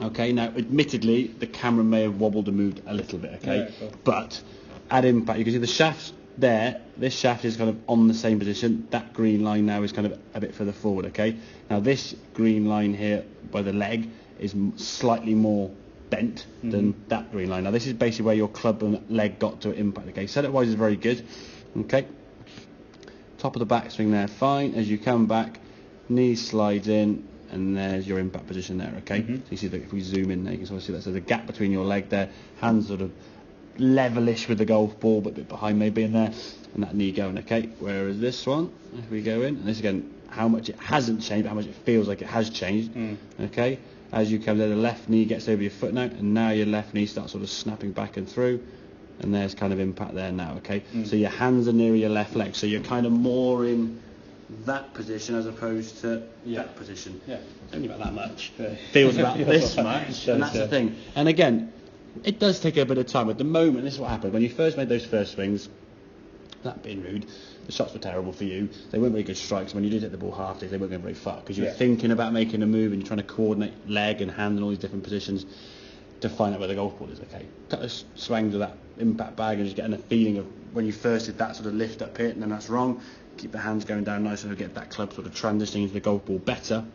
Okay, now admittedly the camera may have wobbled and moved a little bit, okay, Yeah, cool. but at impact you can see the shaft's there. This shaft is kind of on the same position. That green line now is kind of a bit further forward, okay. Now this green line here by the leg is slightly more bent than that green line. Now this is basically where your club and leg got to impact, okay. Setup wise is very good, okay. Top of the backswing there, fine. As you come back, knee slides in, and there's your impact position there, okay. So you see that if we zoom in there, you can sort of see that. So the gap between your leg there, hands sort of levelish with the golf ball, but a bit behind maybe in there, and that knee going, okay. Whereas this one, if we go in, and this again, how much it hasn't changed, but how much it feels like it has changed, okay. As you come there, the left knee gets over your foot now, and now your left knee starts sort of snapping back and through, and there's kind of impact there now, okay. So your hands are near your left leg, so you're kind of more in that position as opposed to that position. Yeah, Only about that much. Feels about this much, and that's the thing. And again, it does take a bit of time. At the moment, this is what happened. When you first made those first swings, that being rude, the shots were terrible for you. They weren't very good strikes. When you did hit the ball half they weren't going very far because you were thinking about making a move and you're trying to coordinate leg and hand and all these different positions to find out where the golf ball is, okay. Cut the swing to that impact bag and just getting a feeling of when you first did that sort of lift up hit, and then that's wrong. Keep the hands going down nice and get that club sort of transitioning into the golf ball better,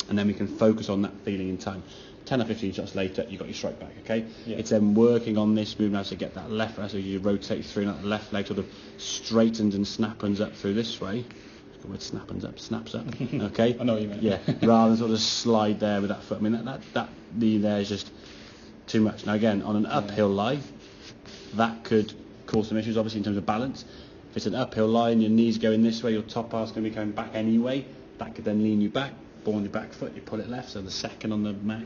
and then we can focus on that feeling in time. 10 or 15 shots later, you've got your strike back, okay? It's then working on this move now to get that left, so you rotate through, and that left leg sort of straightens and snappens up through this way. The word snaps up, okay? I know what you mean. Yeah, rather than sort of slide there with that foot. I mean, that knee there is just too much. Now again, on an uphill lie, that could cause some issues, obviously, in terms of balance. If it's an uphill lie and your knee's going this way, your top half's going to be coming back anyway. That could then lean you back. Ball on your back foot, you pull it left. So the second on the Mac,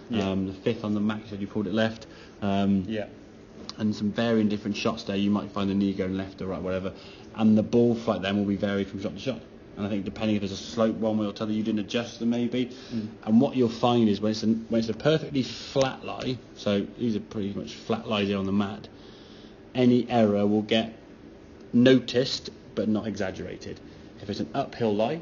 the fifth on the Mac, so you pulled it left. And some varying different shots there. You might find the knee going left or right, whatever. And the ball flight then will be varied from shot to shot. And I think depending if there's a slope one way or the other, you didn't adjust them maybe. And what you'll find is when it's a perfectly flat lie, so these are pretty much flat lies here on the mat, any error will get noticed but not exaggerated. If it's an uphill lie,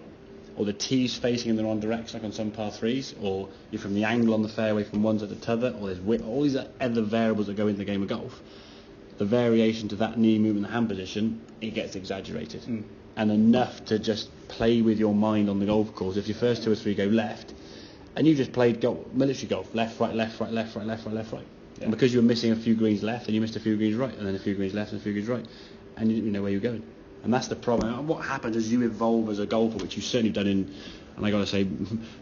or the tee's facing in the wrong direction, like on some par threes, or you're from the angle on the fairway from one side to the other, or there's all these other variables that go into the game of golf, the variation to that knee movement, the hand position, it gets exaggerated. And enough to just play with your mind on the golf course. If your first two or three go left, and you just played military golf, left, right, left, right, left, right, left, right, left, right. And because you were missing a few greens left, and you missed a few greens right, and then a few greens left and a few greens right, and you didn't know where you were going. And that's the problem. And what happens as you evolve as a golfer, which you've certainly done and I got to say,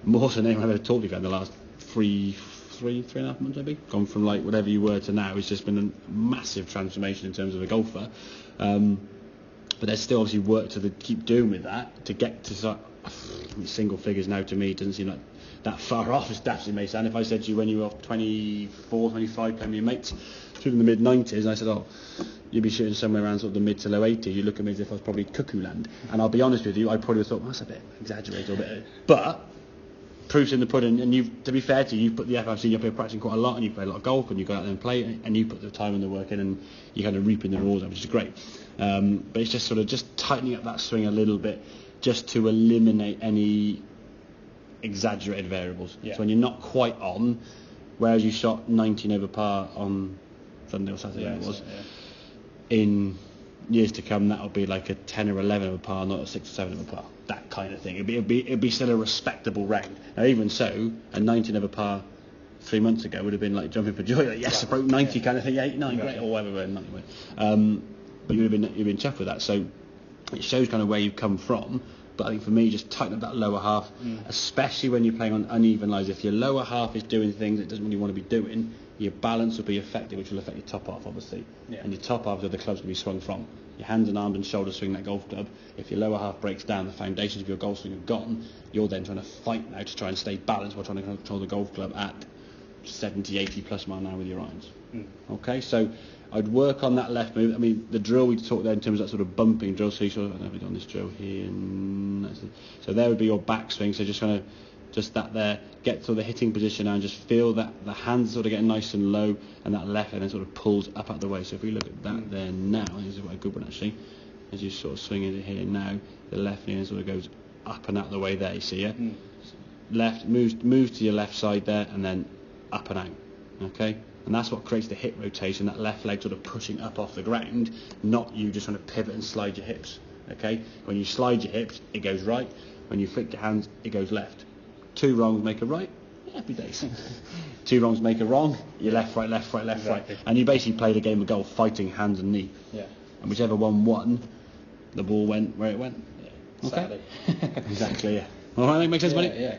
more than anyone I've ever talked to you in the last three and a half months maybe, gone from like whatever you were to now, it's just been a massive transformation in terms of a golfer. But there's still obviously work to keep doing with that to get to single figures now. To me, it doesn't seem like that far off as daft as it may sound. If I said to you when you were 24, 25 playing with your mates through the mid 90s, and I said, oh, you'd be shooting somewhere around sort of the mid to low 80s, you look at me as if I was probably cuckoo land. And I'll be honest with you, I probably thought, well, that's a bit exaggerated a bit. But proof's in the pudding, and to be fair to you, you've put the effort. I've seen you up here practicing quite a lot, and you play a lot of golf, and you go out there and play, and you put the time and the work in, and you're kind of reaping the rewards, which is great. But it's just sort of just tightening up that swing a little bit, just to eliminate any exaggerated variables. So when you're not quite on, whereas you shot 19 over par on Sunday or Saturday, it was. In years to come, that'll be like a 10 or 11 of a par, not a 6 or 7 of a par. That kind of thing. It'd be still a respectable round. Now, even so, a 19 of a par 3 months ago would have been like jumping for joy. Like, yes, I broke 90 kind of thing. 8, 9, great, or whatever. 90, but you've been chuffed with that. So it shows kind of where you've come from. But I think for me, just tighten up that lower half, especially when you're playing on uneven lies. If your lower half is doing things it doesn't really want to be doing, your balance will be affected, which will affect your top half, obviously. And your top half is where the club's going to be swung from. Your hands and arms and shoulders swing that golf club. If your lower half breaks down, the foundations of your golf swing have gone. You're then trying to fight now to try and stay balanced while trying to control the golf club at 70, 80 plus mile an hour with your irons. Okay, so I'd work on that left move. I mean, the drill we talked there in terms of that sort of bumping drill. So you sort of, I don't know if we've done this drill here. So there would be your backswing. So just kind of, just that there, get to the hitting position now and just feel that the hands sort of getting nice and low, and that left hand then sort of pulls up out the way. So if we look at that there now, this is quite a good one actually. As you sort of swing it here now, the left knee sort of goes up and out the way there. You see, yeah. left, moves to your left side there, and then up and out. Okay, and that's what creates the hip rotation. That left leg sort of pushing up off the ground, not you just trying to pivot and slide your hips. Okay, when you slide your hips, it goes right. When you flick your hands, it goes left. 2 wrongs make a right. Happy days. 2 wrongs make a wrong. You're left, right, left, right, left, Exactly. right, and you basically played a game of golf fighting hands and knee. Yeah. And whichever one won, the ball went where it went. Yeah. Okay. Sadly. Exactly. Yeah. All right, that makes sense, buddy. Yeah.